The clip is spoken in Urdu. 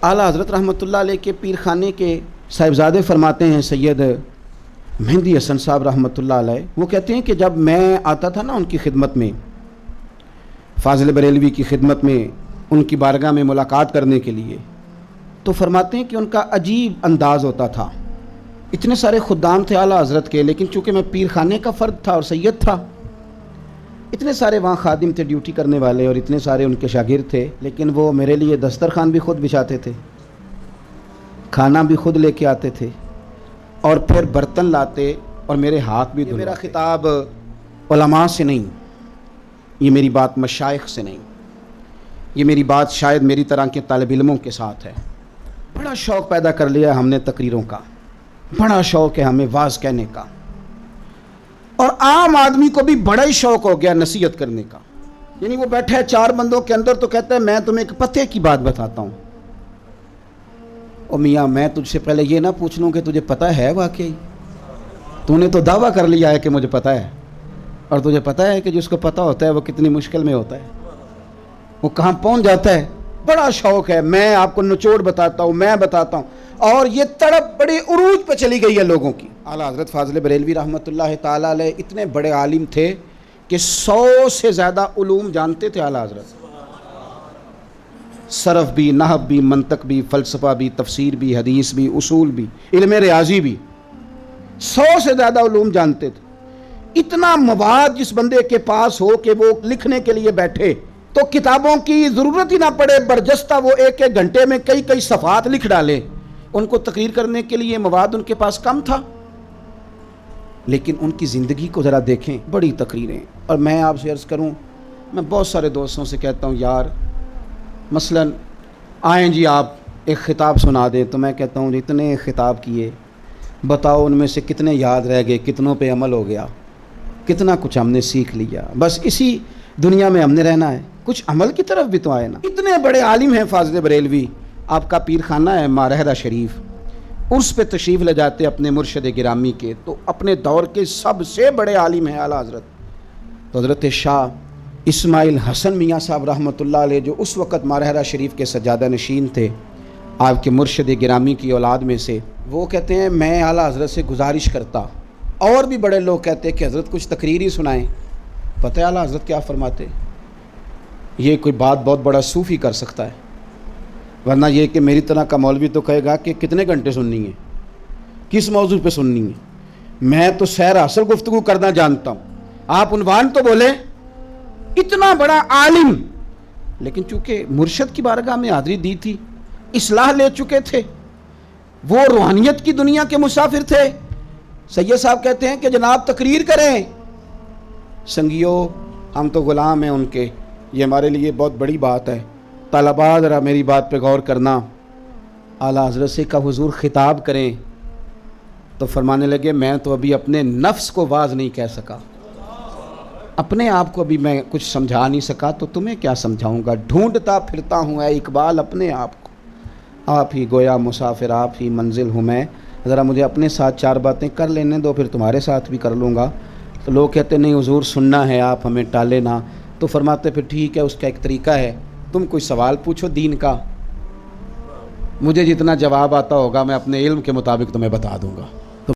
اعلیٰ حضرت رحمۃ اللہ علیہ کے پیر خانے کے صاحبزادے فرماتے ہیں سید مہندی حسن صاحب رحمۃ اللہ علیہ، وہ کہتے ہیں کہ جب میں آتا تھا نا ان کی خدمت میں، فاضل بریلوی کی خدمت میں، ان کی بارگاہ میں ملاقات کرنے کے لیے، تو فرماتے ہیں کہ ان کا عجیب انداز ہوتا تھا۔ اتنے سارے خدام تھے اعلیٰ حضرت کے، لیکن چونکہ میں پیر خانے کا فرد تھا اور سید تھا، اتنے سارے وہاں خادم تھے ڈیوٹی کرنے والے اور اتنے سارے ان کے شاگرد تھے، لیکن وہ میرے لیے دسترخوان بھی خود بچھاتے تھے، کھانا بھی خود لے کے آتے تھے، اور پھر برتن لاتے اور میرے ہاتھ بھی دھلواتے۔ میرا خطاب علماء سے نہیں، یہ میری بات مشائخ سے نہیں، یہ میری بات شاید میری طرح کے طالب علموں کے ساتھ ہے۔ بڑا شوق پیدا کر لیا ہم نے تقریروں کا، بڑا شوق ہے ہمیں واعظ کہنے کا، اور عام آدمی کو بھی بڑا ہی شوق ہو گیا نصیحت کرنے کا۔ یعنی وہ بیٹھا ہے چار بندوں کے اندر تو کہتا ہے میں تمہیں ایک پتے کی بات بتاتا ہوں، او میاں میں تجھ سے پہلے یہ نہ پوچھ لوں کہ تجھے پتہ ہے واقعی؟ تو نے تو دعویٰ کر لیا ہے کہ مجھے پتہ ہے، اور تجھے پتہ ہے کہ جس کو پتہ ہوتا ہے وہ کتنی مشکل میں ہوتا ہے، وہ کہاں پہنچ جاتا ہے۔ بڑا شوق ہے، میں آپ کو نچوڑ بتاتا ہوں، میں بتاتا ہوں، اور یہ تڑپ بڑے عروج پہ چلی گئی ہے لوگوں کی۔ اعلیٰ حضرت فاضل بریلوی رحمۃ اللہ تعالیٰ علیہ اتنے بڑے عالم تھے کہ 100 سے زیادہ علوم جانتے تھے اعلیٰ حضرت، صرف بھی، نحو بھی، منطق بھی، فلسفہ بھی، تفسیر بھی، حدیث بھی، اصول بھی، علم ریاضی بھی، 100 سے زیادہ علوم جانتے تھے۔ اتنا مواد جس بندے کے پاس ہو کہ وہ لکھنے کے لیے بیٹھے تو کتابوں کی ضرورت ہی نہ پڑے، برجستہ وہ ایک ایک گھنٹے میں کئی کئی صفحات لکھ ڈالے۔ ان کو تقریر کرنے کے لیے مواد ان کے پاس کم تھا، لیکن ان کی زندگی کو ذرا دیکھیں، بڑی تقریریں۔ اور میں آپ سے عرض کروں، میں بہت سارے دوستوں سے کہتا ہوں یار مثلاً آئیں جی آپ ایک خطاب سنا دیں، تو میں کہتا ہوں اتنے خطاب کیے، بتاؤ ان میں سے کتنے یاد رہ گئے، کتنوں پہ عمل ہو گیا، کتنا کچھ ہم نے سیکھ لیا۔ بس اسی دنیا میں ہم نے رہنا ہے، کچھ عمل کی طرف بھی تو آئے نا۔ اتنے بڑے عالم ہیں فاضل بریلوی، آپ کا پیر خانہ ہے مارہدہ شریف، عرس پہ تشریف لے جاتے اپنے مرشد گرامی کے، تو اپنے دور کے سب سے بڑے عالم ہیں اعلیٰ حضرت، تو حضرت شاہ اسماعیل حسن میاں صاحب رحمۃ اللہ علیہ، جو اس وقت مارہدہ شریف کے سجادہ نشین تھے، آپ کے مرشد گرامی کی اولاد میں سے، وہ کہتے ہیں میں اعلیٰ حضرت سے گزارش کرتا، اور بھی بڑے لوگ کہتے ہیں کہ حضرت کچھ تقریر ہی سنائیں۔ پتہ ہے اعلیٰ حضرت کیا فرماتے؟ یہ کوئی بات بہت بڑا صوفی کر سکتا ہے، ورنہ یہ کہ میری طرح کا مولوی تو کہے گا کہ کتنے گھنٹے سننی ہے، کس موضوع پہ سننی ہے، میں تو سیر اصل گفتگو کرنا جانتا ہوں، آپ عنوان تو بولیں۔ اتنا بڑا عالم، لیکن چونکہ مرشد کی بارگاہ میں حاضری دی تھی، اصلاح لے چکے تھے، وہ روحانیت کی دنیا کے مسافر تھے۔ سید صاحب کہتے ہیں کہ جناب تقریر کریں، سنگیو ہم تو غلام ہیں ان کے، یہ ہمارے لیے بہت بڑی بات ہے، طلباء ذرا میری بات پہ غور کرنا۔ اعلیٰ حضرت سے کا حضور خطاب کریں، تو فرمانے لگے میں تو ابھی اپنے نفس کو واعظ نہیں کہہ سکا، اپنے آپ کو ابھی میں کچھ سمجھا نہیں سکا، تو تمہیں کیا سمجھاؤں گا، ڈھونڈتا پھرتا ہوں اے اقبال اپنے آپ کو، آپ ہی گویا مسافر، آپ ہی منزل ہوں میں، ذرا مجھے اپنے ساتھ چار باتیں کر لینے دو، پھر تمہارے ساتھ بھی کر لوں گا۔ تو لوگ کہتے نہیں حضور سننا ہے، آپ ہمیں ٹالے نہ، تو فرماتے پھر ٹھیک ہے، اس کا ایک طریقہ ہے، تم کوئی سوال پوچھو دین کا، مجھے جتنا جواب آتا ہوگا میں اپنے علم کے مطابق تمہیں بتا دوں گا۔